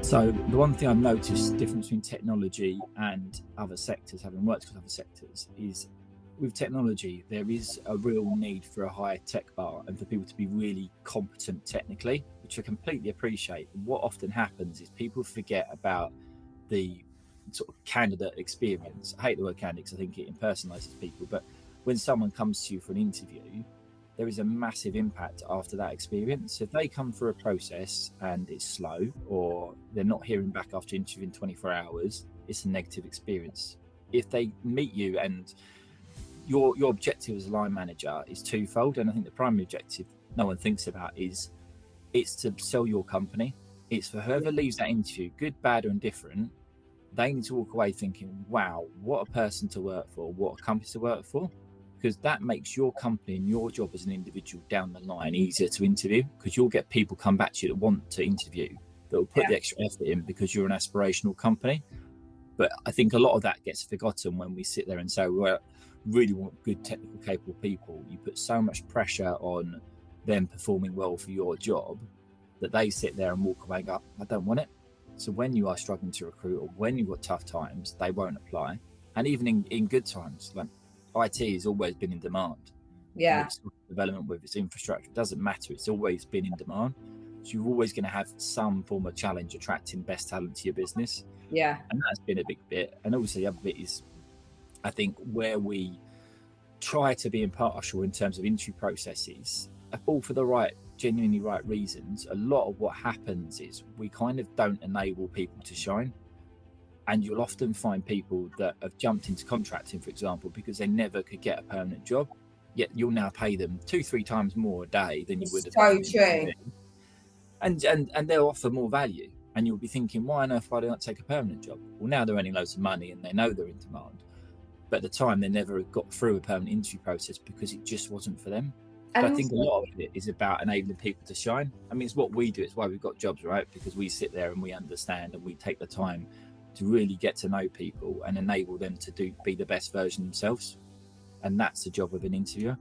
So the one thing I've noticed, the difference between technology and other sectors, having worked with other sectors, is with technology, there is a real need for a higher tech bar and for people to be really competent technically, which I completely appreciate. What often happens is people forget about the sort of candidate experience. I hate the word candidate because I think it impersonalizes people, but when someone comes to you for an interview, there is a massive impact after that experience. So if they come through a process and it's slow, or they're not hearing back after interviewing 24 hours, it's a negative experience. If they meet you and your objective as a line manager is twofold, and I think the primary objective no one thinks about is it's to sell your company. It's for whoever leaves that interview, good, bad, or indifferent, they need to walk away thinking, wow, what a person to work for, what a company to work for, because that makes your company and your job as an individual down the line easier to interview, because you'll get people come back to you that want to interview, that will put the extra effort in because you're an aspirational company. But I think a lot of that gets forgotten when we sit there and say, well, really want good, technical, capable people. You put so much pressure on them performing well for your job that they sit there and walk away and go, I don't want it. So when you are struggling to recruit, or when you've got tough times, they won't apply. And even in good times, like IT has always been in demand. Yeah. Its development with its infrastructure, it doesn't matter. It's always been in demand. So you're always going to have some form of challenge attracting best talent to your business. Yeah. And that's been a big bit. And also the other bit is, I think, where we try to be impartial in terms of interview processes, all for the genuinely right reasons. A lot of what happens is we kind of don't enable people to shine. And you'll often find people that have jumped into contracting, for example, because they never could get a permanent job. Yet you'll now pay them 2-3 times more a day than you would have. So true. And they'll offer more value. And you'll be thinking, why on earth why don't I take a permanent job? Well, now they're earning loads of money and they know they're in demand. But at the time, they never got through a permanent interview process because it just wasn't for them. But I think a lot of it is about enabling people to shine. I mean, it's what we do. It's why we've got jobs, right? Because we sit there and we understand and we take the time to really get to know people and enable them to be the best version themselves. And that's the job of an interviewer.